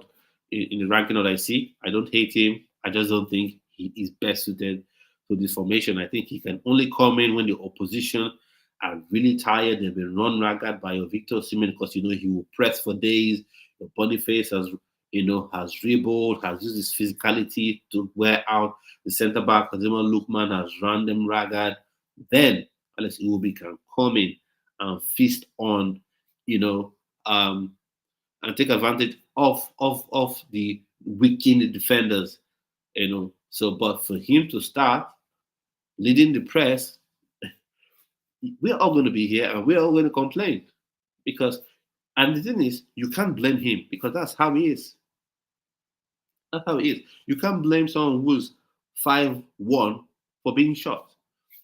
in the ranking that I see. I don't hate him. I just don't think he is best suited to this formation. I think he can only come in when the opposition are really tired. They've been run ragged by your Victor Osimhen because he will press for days. Your Boniface has dribbled, has used his physicality to wear out the centre back. Kazima Lukman has run them ragged. Then Alex Iwobi can come in and feast on, and take advantage of the weakened defenders, So, but for him to start leading the press, we're all going to be here and we're all going to complain and the thing is, you can't blame him because that's how he is. That's how he is. You can't blame someone who's 5'1" for being short.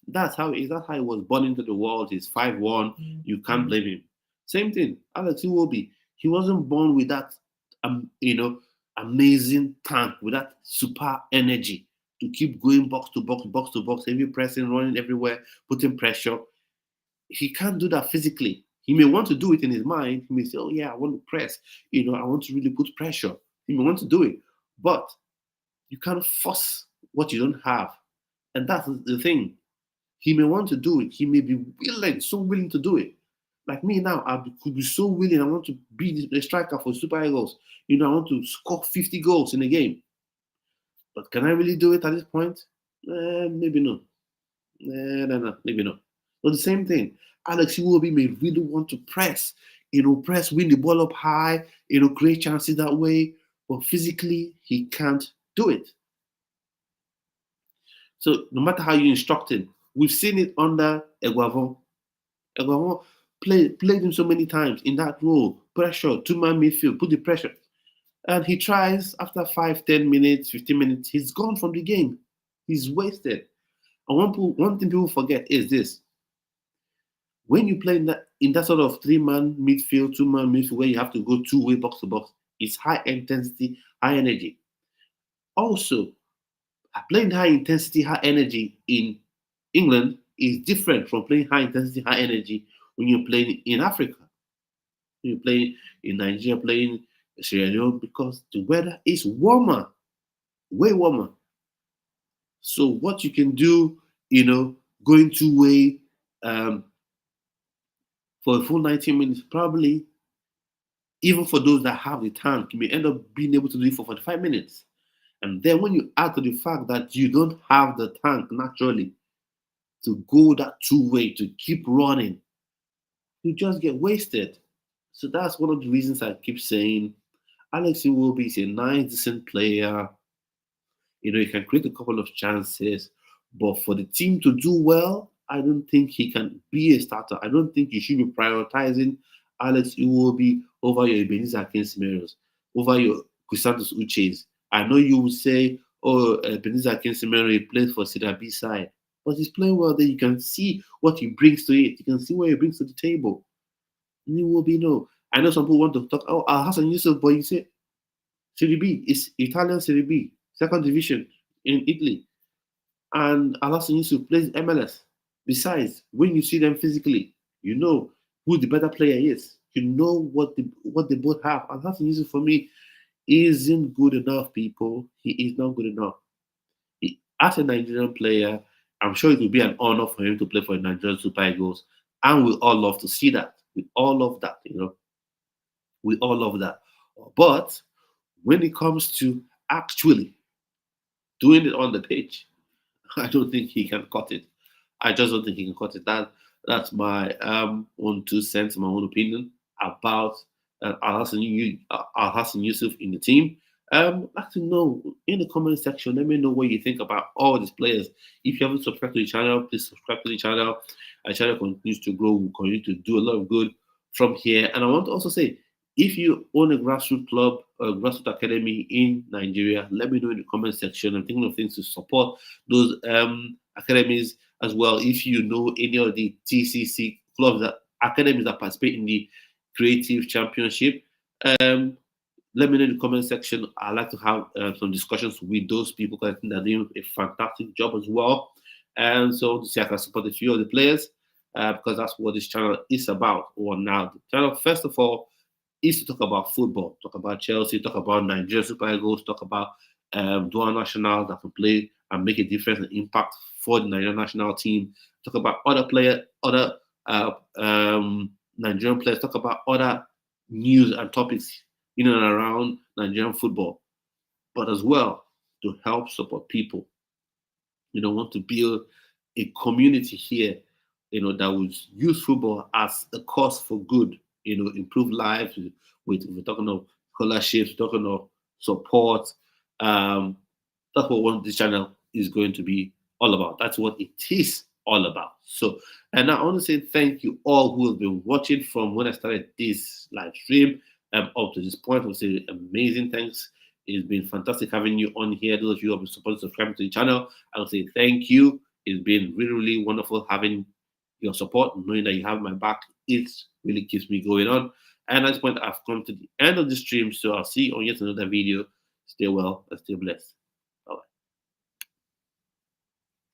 That's how he is. That's how he was born into the world. He's 5'1". You can't blame him. Same thing, Alex Iwobi. He wasn't born with that, amazing tank, with that super energy to keep going box to box, box to box, heavy pressing, running everywhere, putting pressure. He can't do that physically. He may want to do it in his mind. He may say, "Oh yeah, I want to press. I want to really put pressure." He may want to do it, but you can't force what you don't have, and that's the thing. He may want to do it. He may be so willing to do it. Like me now, could be so willing. I want to be the striker for Super Eagles. I want to score 50 goals in a game. But can I really do it at this point? Maybe not. No, maybe not. But the same thing, Alex Iwobi may really want to press, win the ball up high, create chances that way. But physically, he can't do it. So no matter how you instruct him, we've seen it under Eguavon. Eguavon played him so many times in that role, pressure, two-man midfield, put the pressure. And he tries, after 5, 10 minutes, 15 minutes, he's gone from the game. He's wasted. And one thing people forget is this. When you play in that sort of 3-man midfield, 2-man midfield, where you have to go two-way box to box, it's high intensity, high energy. Also, playing high intensity, high energy in England is different from playing high intensity, high energy when you're playing in Africa. When you're playing in Nigeria, playing in Sierra Leone, because the weather is warmer, way warmer. So what you can do, going two-way for a full 90 minutes, probably, even for those that have the tank, you may end up being able to do it for 45 minutes. And then when you add to the fact that you don't have the tank naturally to go that two-way, to keep running, you just get wasted. So that's one of the reasons I keep saying Alex Iwobi is a nice, decent player. He can create a couple of chances. But for the team to do well, I don't think he can be a starter. I don't think you should be prioritizing Alex Iwobi over your Ebenezer Akinsemeros, over your Chrisantus Uches. I know you will say, "Oh, Ebenezer Akinsemero plays for Cedar B side," but he's playing well there. You can see what he brings to it. You can see what he brings to the table. Iwobi, no. I know some people want to talk, "Oh, Hassan Yusuf," but you say Serie B is Italian Serie B, second division in Italy, and Hassan Yusuf plays MLS. Besides, when you see them physically, you know who the better player is. You know what they both have. And Hassan Yusuf, for me, isn't good enough, people. He is not good enough. As a Nigerian player, I'm sure it will be an honor for him to play for the Nigerian Super Eagles. And we all love to see that. We all love that, We all love that. But when it comes to actually doing it on the pitch, I don't think he can cut it. I just don't think he can cut it. That's my own 2 cents, my own opinion about Al-Hassan Yusuf in the team. I'd like to know in the comment section. Let me know what you think about all these players. If you haven't subscribed to the channel, please subscribe to the channel. Our channel continues to grow. We'll continue to do a lot of good from here. And I want to also say, if you own a grassroots club, a grassroots academy in Nigeria, let me know in the comment section. I'm thinking of things to support those academies as well. If you know any of the TCC clubs, academies that participate in the Creative Championship, let me know in the comment section. I'd like to have some discussions with those people because I think they're doing a fantastic job as well. And so to see I can support a few of the players because that's what this channel is about. Or now, the channel, first of all, is to talk about football, talk about Chelsea, talk about Nigerian Super Eagles, talk about dual nationals that can play and make a difference and impact for the Nigerian national team. Talk about other players, other Nigerian players. Talk about other news and topics in and around Nigerian football, but as well to help support people. Want to build a community here, that would use football as a cause for good, improve lives we're talking of scholarships, talking of support. That's what this channel is going to be all about. That's what it is all about. So, and I want to say thank you all who have been watching from when I started this live stream up to this point. I will say amazing thanks. It's been fantastic having you on here. Those of you who have been supporting, subscribing to the channel, I will say thank you. It's been really, really wonderful having your support, knowing that you have my back. It really keeps me going on. And at this point, I've come to the end of the stream. So I'll see you on yet another video. Stay well and stay blessed.